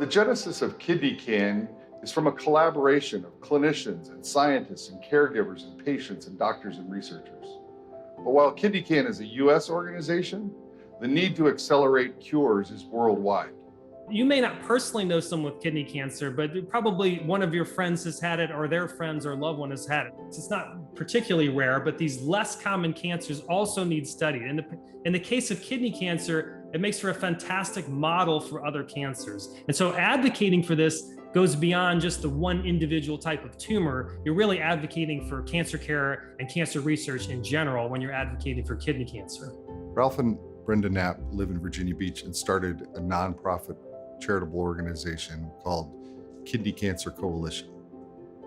The genesis of KidneyCAN is from a collaboration of clinicians and scientists and caregivers and patients and doctors and researchers. But while KidneyCAN is a US organization, the need to accelerate cures is worldwide. You may not personally know someone with kidney cancer, but probably one of your friends has had it, or their friends or loved one has had it. It's not particularly rare, but these less common cancers also need study. In the case of kidney cancer, it makes for a fantastic model for other cancers. And so advocating for this goes beyond just the one individual type of tumor. You're really advocating for cancer care and cancer research in general when you're advocating for kidney cancer. Ralph and Brenda Knapp live in Virginia Beach and started a nonprofit charitable organization called Kidney Cancer Coalition.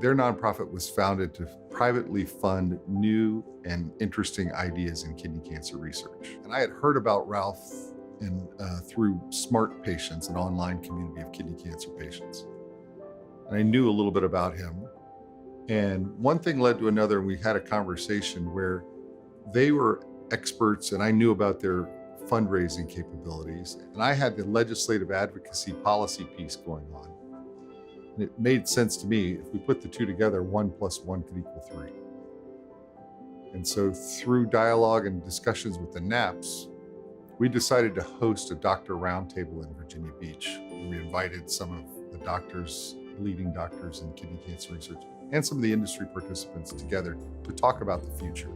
Their nonprofit was founded to privately fund new and interesting ideas in kidney cancer research. And I had heard about Ralph through Smart Patients, an online community of kidney cancer patients. And I knew a little bit about him. And one thing led to another, and we had a conversation where they were experts and I knew about their fundraising capabilities. And I had the legislative advocacy policy piece going on. And it made sense to me, if we put the two together, 1 + 1 could equal 3. And so through dialogue and discussions with the Knapps, we decided to host a doctor roundtable in Virginia Beach. We invited some of the doctors, leading doctors in kidney cancer research, and some of the industry participants together to talk about the future.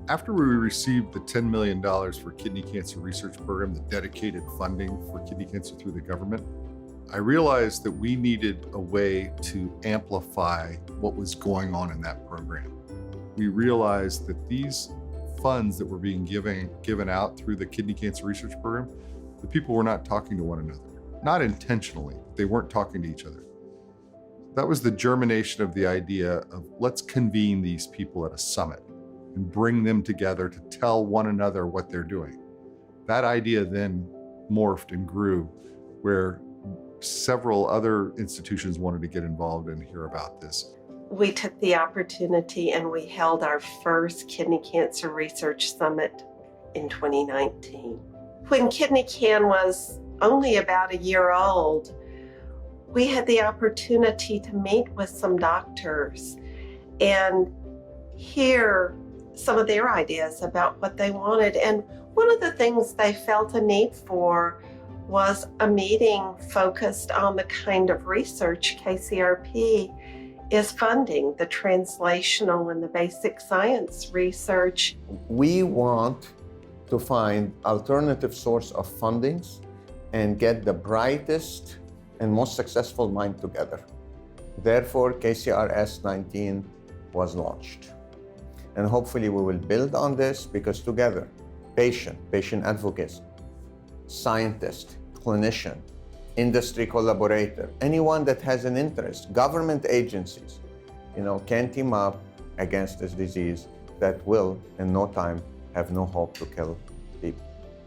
After we received the $10 million for Kidney Cancer Research Program, the dedicated funding for kidney cancer through the government, I realized that we needed a way to amplify what was going on in that program. We realized that these funds that were being given out through the Kidney Cancer Research Program, the people were not talking to one another. Not intentionally, they weren't talking to each other. That was the germination of the idea of let's convene these people at a summit and bring them together to tell one another what they're doing. That idea then morphed and grew where several other institutions wanted to get involved and hear about this. We took the opportunity and we held our first Kidney Cancer Research Summit in 2019. When KidneyCAN was only about a year old, we had the opportunity to meet with some doctors and hear some of their ideas about what they wanted. And one of the things they felt a need for was a meeting focused on the kind of research KCRP is funding, the translational and the basic science research. We want to find alternative source of fundings and get the brightest and most successful mind together. Therefore, KCRS 19 was launched. And hopefully we will build on this because together, patient advocates, scientist, clinician, industry collaborator, anyone that has an interest, government agencies, can team up against this disease that will, in no time, have no hope to kill people.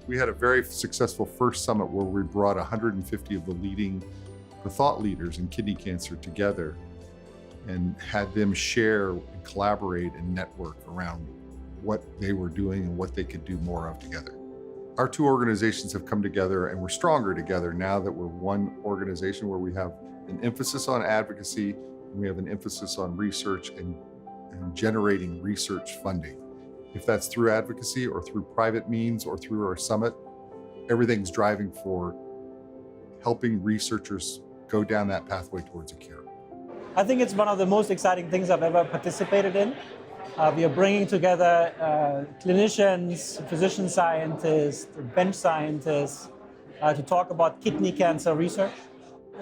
We had a very successful first summit where we brought 150 of the thought leaders in kidney cancer together and had them share and collaborate and network around what they were doing and what they could do more of together. Our two organizations have come together and we're stronger together now that we're one organization where we have an emphasis on advocacy and we have an emphasis on research and generating research funding. If that's through advocacy or through private means or through our summit, everything's driving for helping researchers go down that pathway towards a cure. I think it's one of the most exciting things I've ever participated in. We are bringing together clinicians, physician scientists, bench scientists to talk about kidney cancer research.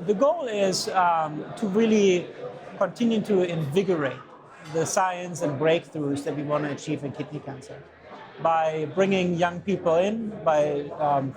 The goal is to really continue to invigorate the science and breakthroughs that we want to achieve in kidney cancer by bringing young people in, by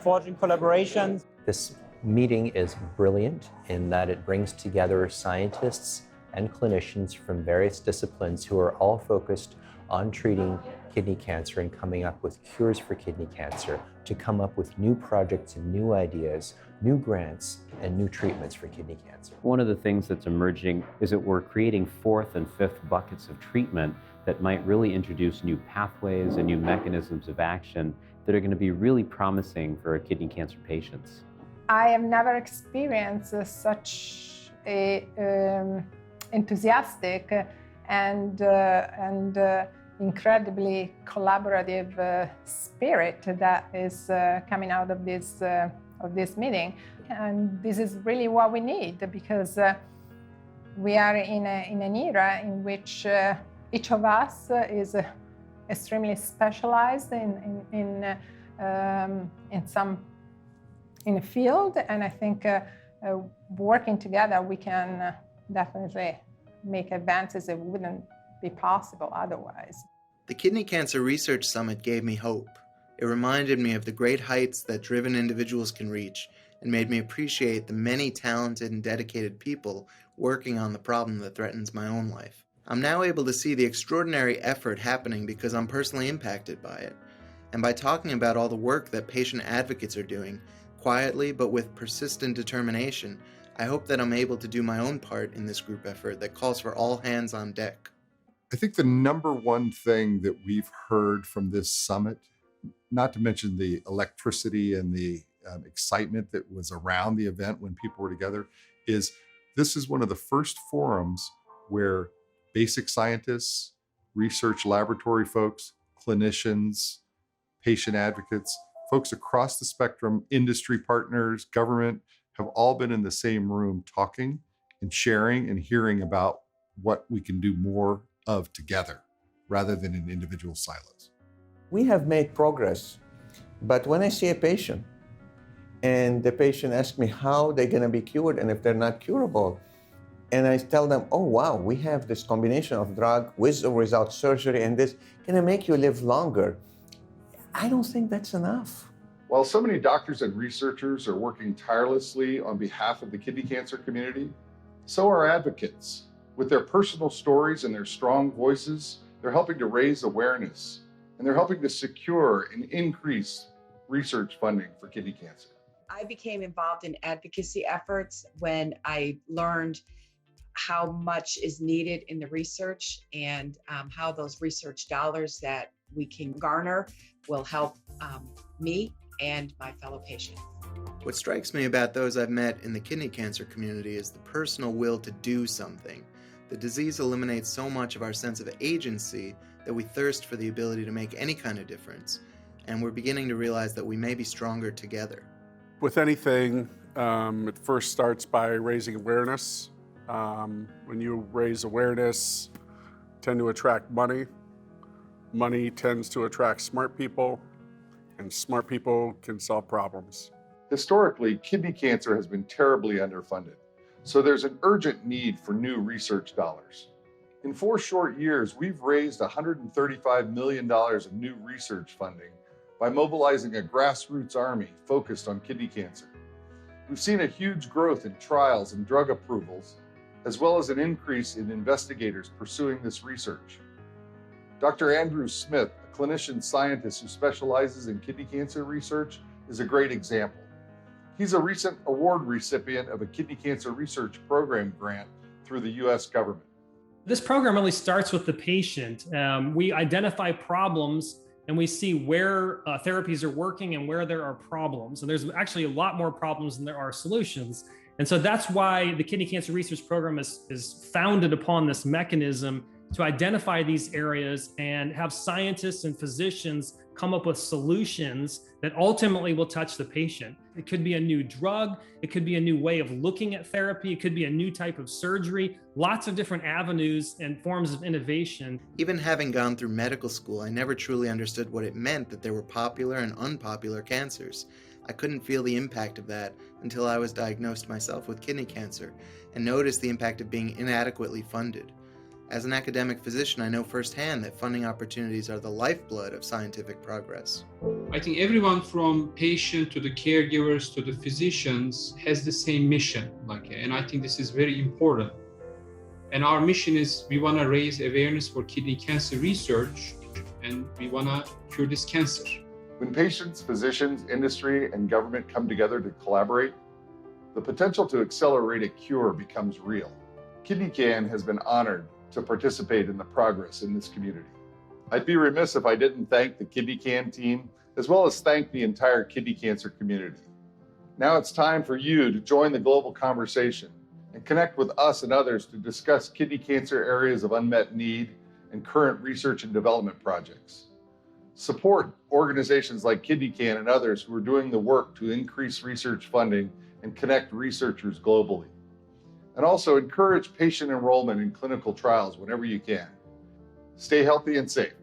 forging collaborations. This meeting is brilliant in that it brings together scientists and clinicians from various disciplines who are all focused on treating kidney cancer and coming up with cures for kidney cancer, to come up with new projects and new ideas, new grants, and new treatments for kidney cancer. One of the things that's emerging is that we're creating fourth and fifth buckets of treatment that might really introduce new pathways and new mechanisms of action that are going to be really promising for kidney cancer patients. I have never experienced such a enthusiastic and incredibly collaborative spirit that is coming out of this meeting. And this is really what we need, because we are in an era in which each of us is extremely specialized in a field, and I think working together we can definitely make advances that wouldn't be possible otherwise. The Kidney Cancer Research Summit gave me hope. It reminded me of the great heights that driven individuals can reach, and made me appreciate the many talented and dedicated people working on the problem that threatens my own life. I'm now able to see the extraordinary effort happening because I'm personally impacted by it. And by talking about all the work that patient advocates are doing, quietly but with persistent determination, I hope that I'm able to do my own part in this group effort that calls for all hands on deck. I think the number one thing that we've heard from this summit, not to mention the electricity and the excitement that was around the event when people were together, is this is one of the first forums where basic scientists, research laboratory folks, clinicians, patient advocates, folks across the spectrum, industry partners, government, have all been in the same room talking and sharing and hearing about what we can do more of together rather than in individual silos. We have made progress, but when I see a patient and the patient asks me how they're going to be cured and if they're not curable, and I tell them, oh wow, we have this combination of drug with or without surgery, and this going to make you live longer, I don't think that's enough. While so many doctors and researchers are working tirelessly on behalf of the kidney cancer community, so are advocates. With their personal stories and their strong voices, they're helping to raise awareness, and they're helping to secure and increase research funding for kidney cancer. I became involved in advocacy efforts when I learned how much is needed in the research and how those research dollars that we can garner will help me and my fellow patients. What strikes me about those I've met in the kidney cancer community is the personal will to do something. The disease eliminates so much of our sense of agency that we thirst for the ability to make any kind of difference, and we're beginning to realize that we may be stronger together. With anything, it first starts by raising awareness. When you raise awareness, tend to attract money. Money tends to attract smart people, and smart people can solve problems. Historically, kidney cancer has been terribly underfunded, so there's an urgent need for new research dollars. In 4 short years, we've raised $135 million of new research funding by mobilizing a grassroots army focused on kidney cancer. We've seen a huge growth in trials and drug approvals, as well as an increase in investigators pursuing this research. Dr. Andrew Smith, a clinician scientist who specializes in kidney cancer research, is a great example. He's a recent award recipient of a kidney cancer research program grant through the US government. This program really starts with the patient. We identify problems and we see where therapies are working and where there are problems. And there's actually a lot more problems than there are solutions. And so that's why the Kidney Cancer Research Program is founded upon this mechanism to identify these areas and have scientists and physicians come up with solutions that ultimately will touch the patient. It could be a new drug, it could be a new way of looking at therapy, it could be a new type of surgery, lots of different avenues and forms of innovation. Even having gone through medical school, I never truly understood what it meant that there were popular and unpopular cancers. I couldn't feel the impact of that until I was diagnosed myself with kidney cancer and noticed the impact of being inadequately funded. As an academic physician, I know firsthand that funding opportunities are the lifeblood of scientific progress. I think everyone from patient to the caregivers to the physicians has the same mission, and I think this is very important. And our mission is we want to raise awareness for kidney cancer research, and we want to cure this cancer. When patients, physicians, industry, and government come together to collaborate, the potential to accelerate a cure becomes real. KidneyCAN has been honored to participate in the progress in this community. I'd be remiss if I didn't thank the KidneyCAN team, as well as thank the entire kidney cancer community. Now it's time for you to join the global conversation and connect with us and others to discuss kidney cancer areas of unmet need and current research and development projects. Support organizations like KidneyCAN and others who are doing the work to increase research funding and connect researchers globally. And also encourage patient enrollment in clinical trials whenever you can. Stay healthy and safe.